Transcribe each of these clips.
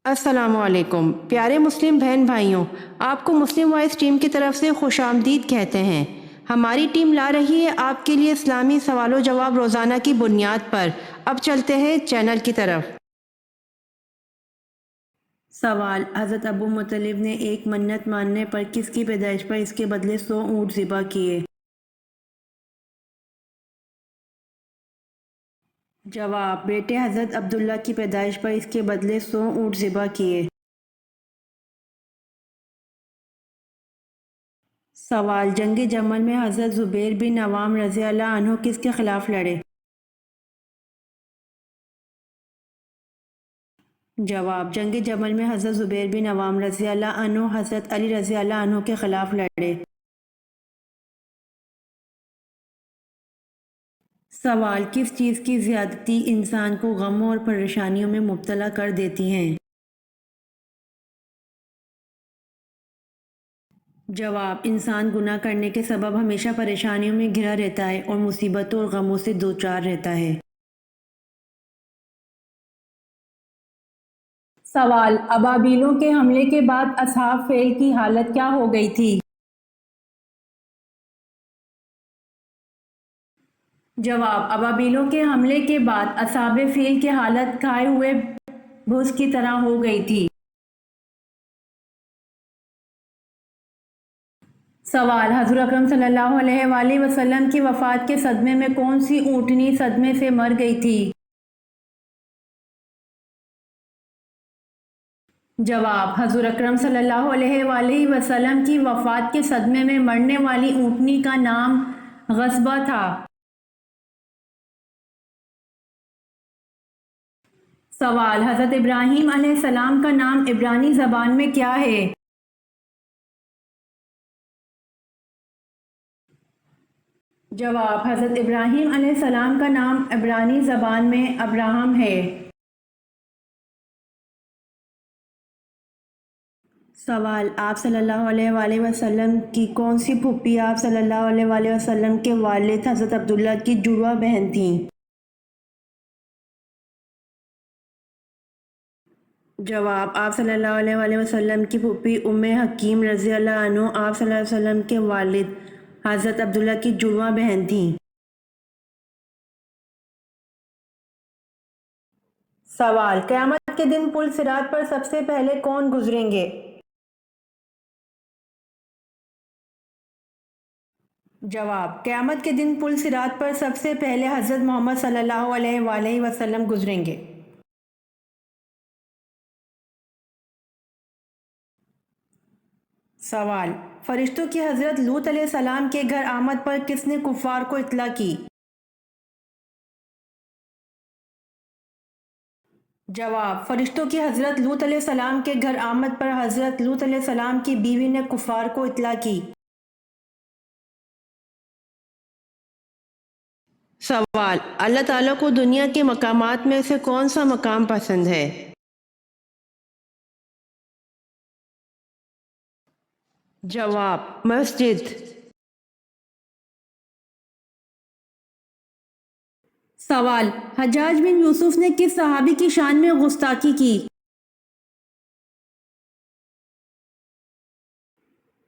السلام علیکم پیارے مسلم بہن بھائیوں، آپ کو مسلم وائس ٹیم کی طرف سے خوش آمدید کہتے ہیں۔ ہماری ٹیم لا رہی ہے آپ کے لیے اسلامی سوال و جواب روزانہ کی بنیاد پر۔ اب چلتے ہیں چینل کی طرف۔ سوال: حضرت ابو مطلب نے ایک منت ماننے پر کس کی پیدائش پر اس کے بدلے 100 اونٹ ذبح کیے؟ جواب: بیٹے حضرت عبداللہ کی پیدائش پر اس کے بدلے 100 اونٹ ذبح کیے۔ سوال: جنگ جمل میں حضرت زبیر بن عوام رضی اللہ عنہ کس کے خلاف لڑے؟ جواب: جنگ جمل میں حضرت زبیر بن عوام رضی اللہ عنہ حضرت علی رضی اللہ عنہ کے خلاف لڑے۔ سوال: کس چیز کی زیادتی انسان کو غموں اور پریشانیوں میں مبتلا کر دیتی ہیں؟ جواب: انسان گناہ کرنے کے سبب ہمیشہ پریشانیوں میں گھرا رہتا ہے اور مصیبتوں اور غموں سے دوچار رہتا ہے۔ سوال: ابابیلوں کے حملے کے بعد اصحاب فیل کی حالت کیا ہو گئی تھی؟ جواب: ابابیلوں کے حملے کے بعد اصحاب فیل کی حالت کھائے ہوئے بھوس کی طرح ہو گئی تھی۔ سوال: حضور اکرم صلی اللہ علیہ وآلہ وسلم کی وفات کے صدمے میں کون سی اونٹنی صدمے سے مر گئی تھی؟ جواب: حضور اکرم صلی اللہ علیہ وآلہ وسلم کی وفات کے صدمے میں مرنے والی اونٹنی کا نام غصبہ تھا۔ سوال: حضرت ابراہیم علیہ السلام کا نام عبرانی زبان میں کیا ہے؟ جواب: حضرت ابراہیم علیہ السلام کا نام عبرانی زبان میں ابراہم ہے۔ سوال: آپ صلی اللہ علیہ وآلہ وسلم کی کون سی پھوپھی آپ صلی اللہ علیہ وآلہ وسلم کے والد حضرت عبداللہ کی جڑواں بہن تھیں؟ جواب: آپ صلی اللہ علیہ وآلہ وسلم کی پھوپھی ام حکیم رضی اللہ عنہ آپ صلی اللہ علیہ وسلم کے والد حضرت عبداللہ کی جڑواں بہن تھیں۔ سوال: قیامت کے دن پل صراط پر سب سے پہلے کون گزریں گے؟ جواب: قیامت کے دن پل صراط پر سب سے پہلے حضرت محمد صلی اللہ علیہ وآلہ وسلم گزریں گے۔ سوال: فرشتوں کی حضرت لوط علیہ السلام کے گھر آمد پر کس نے کفار کو اطلاع کی؟ جواب: فرشتوں کی حضرت لوط علیہ السلام کے گھر آمد پر حضرت لوط علیہ السلام کی بیوی نے کفار کو اطلاع کی۔ سوال: اللہ تعالیٰ کو دنیا کے مقامات میں سے کون سا مقام پسند ہے؟ جواب: مسجد۔ سوال: حجاج بن یوسف نے کس صحابی کی شان میں گستاخی کی؟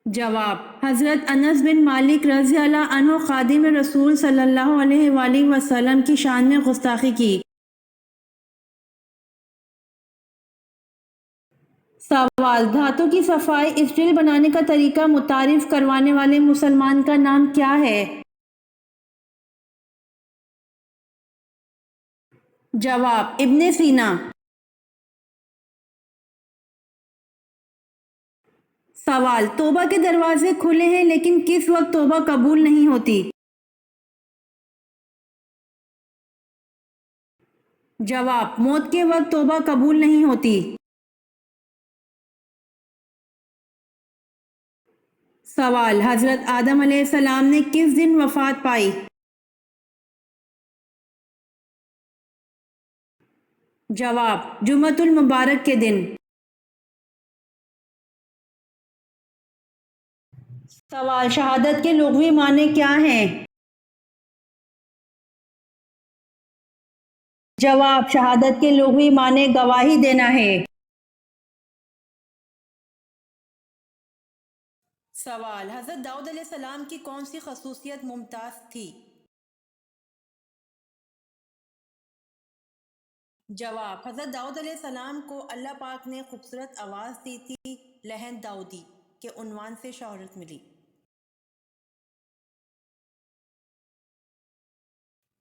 جواب: حضرت انس بن مالک رضی اللہ عنہ خادم رسول صلی اللہ علیہ وآلہ وسلم کی شان میں گستاخی کی۔ سوال: دھاتوں کی صفائی اسٹیل بنانے کا طریقہ متعارف کروانے والے مسلمان کا نام کیا ہے؟ جواب: ابن سینا۔ سوال: توبہ کے دروازے کھلے ہیں لیکن کس وقت توبہ قبول نہیں ہوتی؟ جواب: موت کے وقت توبہ قبول نہیں ہوتی۔ سوال: حضرت آدم علیہ السلام نے کس دن وفات پائی؟ جواب: جمعۃ المبارک کے دن۔ سوال: شہادت کے لغوی معنی کیا ہیں؟ جواب: شہادت کے لغوی معنی گواہی دینا ہے۔ سوال: حضرت داؤد علیہ السلام کی کون سی خصوصیت ممتاز تھی؟ جواب: حضرت داؤد علیہ السلام کو اللہ پاک نے خوبصورت آواز دی تھی، لہن داؤدی کے عنوان سے شہرت ملی۔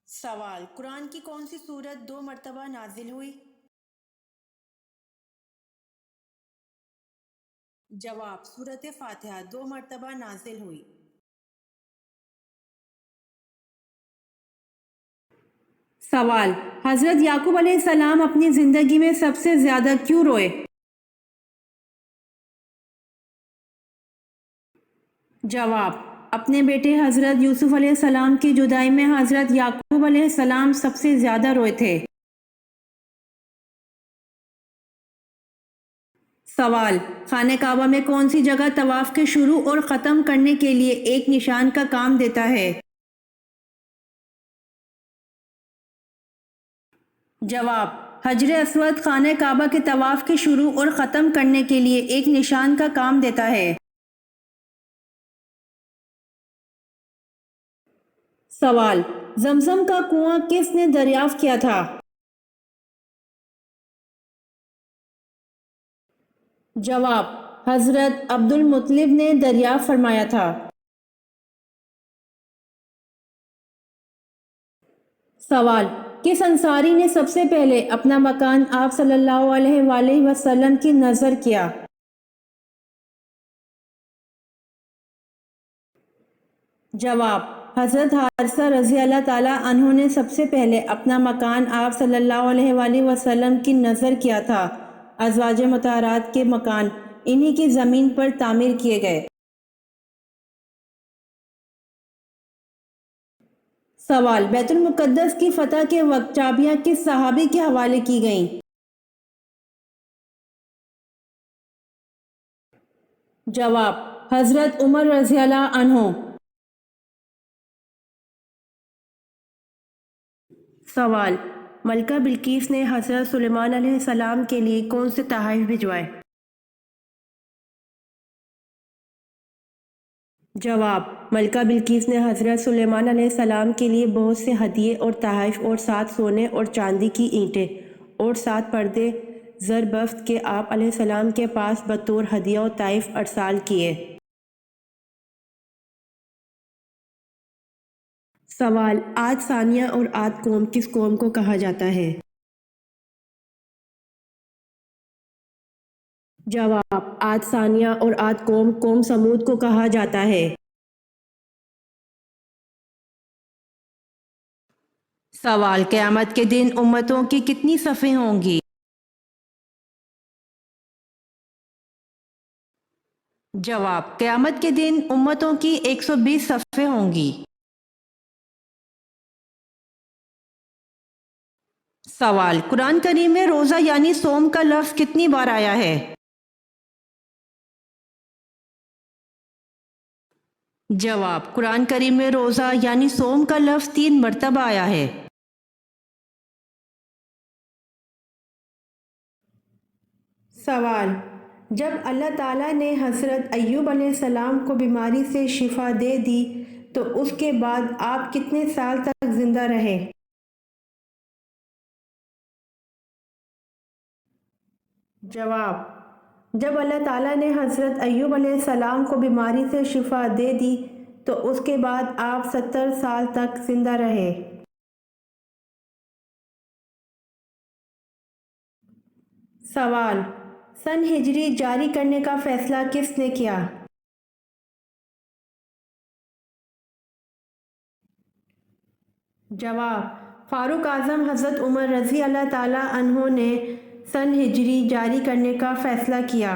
سوال: قرآن کی کون سی سورت 2 مرتبہ نازل ہوئی؟ جواب: سورت فاتحہ 2 مرتبہ نازل ہوئی۔ سوال: حضرت یعقوب علیہ السلام اپنی زندگی میں سب سے زیادہ کیوں روئے؟ جواب: اپنے بیٹے حضرت یوسف علیہ السلام کی جدائی میں حضرت یعقوب علیہ السلام سب سے زیادہ روئے تھے۔ سوال: خانہ کعبہ میں کون سی جگہ طواف کے شروع اور ختم کرنے کے لیے ایک نشان کا کام دیتا ہے؟ جواب: حجر اسود خانہ کعبہ کے طواف کے شروع اور ختم کرنے کے لیے ایک نشان کا کام دیتا ہے۔ سوال: زمزم کا کنواں کس نے دریافت کیا تھا؟ جواب: حضرت عبد المطلب نے دریافت فرمایا تھا۔ سوال: کس انصاری نے سب سے پہلے اپنا مکان آپ صلی اللہ علیہ وآلہ وسلم کی نظر کیا؟ جواب: حضرت حارثہ رضی اللہ تعالیٰ عنہ نے سب سے پہلے اپنا مکان آپ صلی اللہ علیہ وآلہ وسلم کی نظر کیا تھا۔ ازواج مطہرات کے مکان انہی کی زمین پر تعمیر کیے گئے۔ سوال: بیت المقدس کی فتح کے وقت چابیاں کس صحابی کے حوالے کی گئیں؟ جواب: حضرت عمر رضی اللہ عنہ۔ سوال: ملکہ بلقیس نے حضرت سلیمان علیہ السلام کے لیے کون سے تحائف بھجوائے؟ جواب: ملکہ بلقیس نے حضرت سلیمان علیہ السلام کے لیے بہت سے ہدیے اور تحائف اور 7 سونے اور چاندی کی اینٹیں اور 7 پردے زر بفت کے آپ علیہ السلام کے پاس بطور ہدیہ و تحائف ارسال کیے۔ سوال: عاد ثانیہ اور عاد قوم کس قوم کو کہا جاتا ہے؟ جواب: عاد ثانیہ اور عاد قوم قوم سمود کو کہا جاتا ہے۔ سوال: قیامت کے دن امتوں کی کتنی صفیں ہوں گی؟ جواب: قیامت کے دن امتوں کی 120 صفیں ہوں گی۔ سوال: قرآن کریم میں روزہ یعنی صوم کا لفظ کتنی بار آیا ہے؟ جواب: قرآن کریم میں روزہ یعنی صوم کا لفظ 3 مرتبہ آیا ہے۔ سوال: جب اللہ تعالیٰ نے حضرت ایوب علیہ السلام کو بیماری سے شفا دے دی تو اس کے بعد آپ کتنے سال تک زندہ رہے؟ جواب: جب اللہ تعالیٰ نے حضرت ایوب علیہ السلام کو بیماری سے شفا دے دی تو اس کے بعد آپ 70 سال تک زندہ رہے۔ سوال: سن ہجری جاری کرنے کا فیصلہ کس نے کیا؟ جواب: فاروق اعظم حضرت عمر رضی اللہ تعالیٰ عنہ نے سن ہجری جاری کرنے کا فیصلہ کیا۔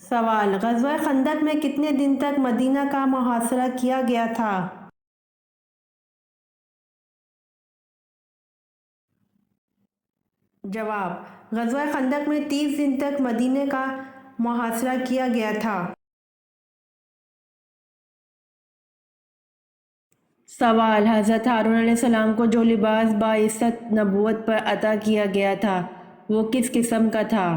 سوال: غزوہ خندق میں کتنے دن تک مدینہ کا محاصرہ کیا گیا تھا؟ جواب: غزوہ خندق میں 30 دن تک مدینہ کا محاصرہ کیا گیا تھا۔ سوال: حضرت ہارون علیہ السلام کو جو لباس باعث نبوت پر عطا کیا گیا تھا وہ کس قسم کا تھا؟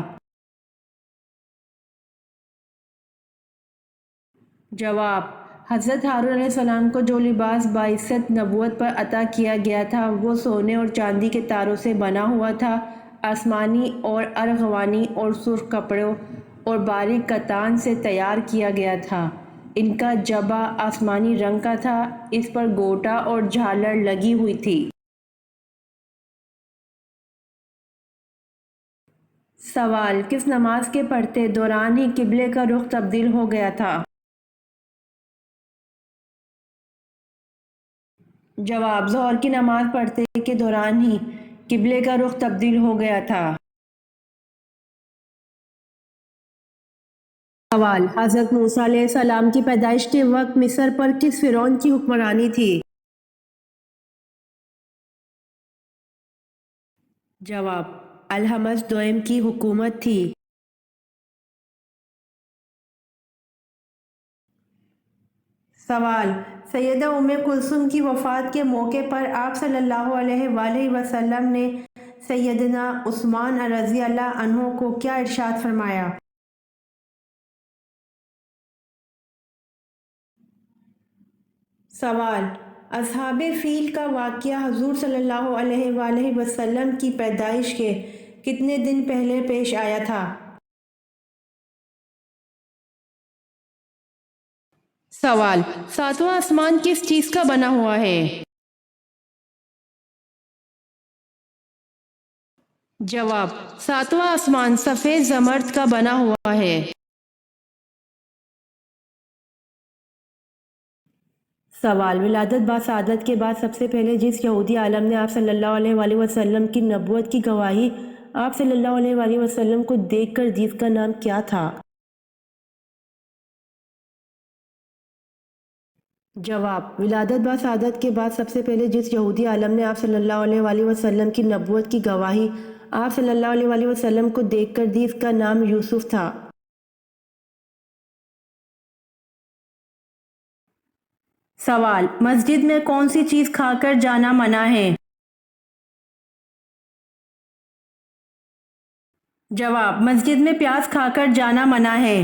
جواب: حضرت ہارون علیہ السلام کو جو لباس بعثت نبوت پر عطا کیا گیا تھا وہ سونے اور چاندی کے تاروں سے بنا ہوا تھا، آسمانی اور ارغوانی اور سرخ کپڑوں اور باریک کتان سے تیار کیا گیا تھا۔ ان کا جبہ آسمانی رنگ کا تھا، اس پر گوٹا اور جھالر لگی ہوئی تھی۔ سوال: کس نماز کے پڑھتے دوران ہی قبلے کا رخ تبدیل ہو گیا تھا؟ جواب: ظہر کی نماز پڑھتے کے دوران ہی قبلے کا رخ تبدیل ہو گیا تھا۔ سوال: حضرت موسیٰ علیہ السلام کی پیدائش کے وقت مصر پر کس فرعون کی حکمرانی تھی؟ جواب: الحمس دوئم کی حکومت تھی۔ سوال: سیدہ ام کلثوم کی وفات کے موقع پر آپ صلی اللہ علیہ وآلہ وسلم نے سیدنا عثمان رضی اللہ عنہ کو کیا ارشاد فرمایا؟ سوال: اصحاب فیل کا واقعہ حضور صلی اللہ علیہ وآلہ وسلم کی پیدائش کے کتنے دن پہلے پیش آیا تھا؟ سوال: ساتواں آسمان کس چیز کا بنا ہوا ہے؟ جواب: ساتواں آسمان سفید زمرد کا بنا ہوا ہے۔ سوال: ولادت با سعادت کے بعد سب سے پہلے جس یہودی عالم نے آپ صلی اللہ علیہ وآلہ وسلم کی نبوت کی گواہی آپ صلی اللہ علیہ وآلہ وسلم کو دیکھ کر دی، اس کا نام کیا تھا؟ جواب: ولادت با سعادت کے بعد سب سے پہلے جس یہودی عالم نے آپ صلی اللہ علیہ وآلہ وسلم کی نبوت کی گواہی آپ صلی اللہ علیہ وآلہ وسلم کو دیکھ کر دی، اس کا نام یوسف تھا۔ سوال: مسجد میں کون سی چیز کھا کر جانا منع ہے؟ جواب: مسجد میں پیاز کھا کر جانا منع ہے۔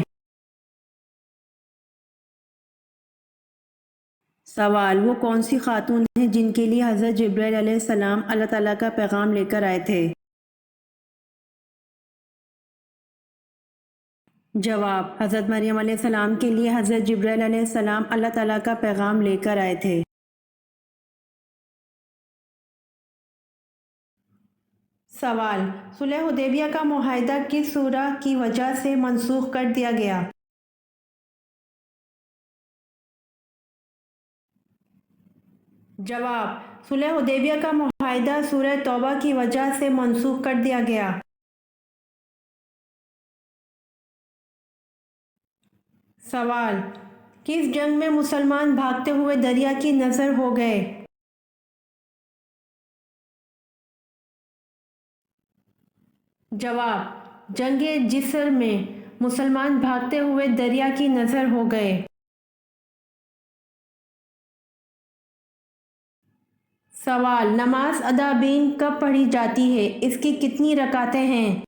سوال: وہ کون سی خاتون ہیں جن کے لیے حضرت جبرائیل علیہ السلام اللہ تعالیٰ کا پیغام لے کر آئے تھے؟ جواب: حضرت مریم علیہ السلام کے لیے حضرت جبرائیل علیہ السلام اللہ تعالیٰ کا پیغام لے کر آئے تھے۔ سوال: صلح حدیبیہ کا معاہدہ کس سورہ کی وجہ سے منسوخ کر دیا گیا؟ جواب: صلح حدیبیہ کا معاہدہ سورہ توبہ کی وجہ سے منسوخ کر دیا گیا۔ سوال: کس جنگ میں مسلمان بھاگتے ہوئے دریا کی نظر ہو گئے؟ جواب: جنگ جسر میں مسلمان بھاگتے ہوئے دریا کی نظر ہو گئے۔ سوال: نماز ادابین کب پڑھی جاتی ہے؟ اس کی کتنی رکعتیں ہیں؟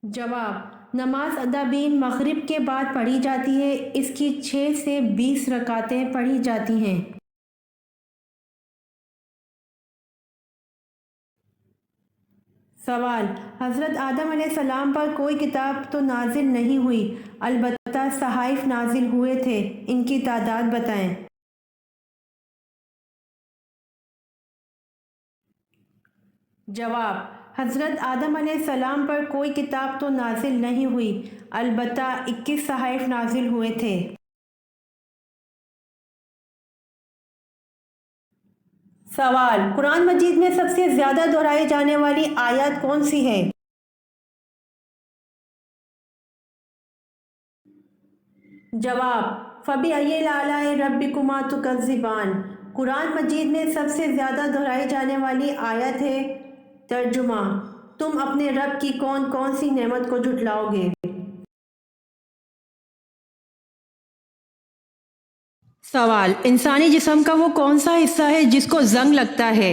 جواب: نماز ادابین مغرب کے بعد پڑھی جاتی ہے، اس کی 6 سے 20 رکعتیں پڑھی جاتی ہیں۔ سوال: حضرت آدم علیہ السلام پر کوئی کتاب تو نازل نہیں ہوئی، البتہ صحائف نازل ہوئے تھے، ان کی تعداد بتائیں۔ جواب: حضرت آدم علیہ السلام پر کوئی کتاب تو نازل نہیں ہوئی، البتہ 21 صحائف نازل ہوئے تھے۔ سوال: قرآن مجید میں سب سے زیادہ دہرائی جانے والی آیت کون سی ہے؟ جواب: فَبِأَيِّ آلَاءِ رَبِّكُمَا تُكَذِّبَانِ۔ قرآن مجید میں سب سے زیادہ دہرائی جانے والی آیت ہے۔ ترجمہ: تم اپنے رب کی کون کون سی نعمت کو جھٹلاؤ گے؟ سوال: انسانی جسم کا وہ کون سا حصہ ہے جس کو زنگ لگتا ہے؟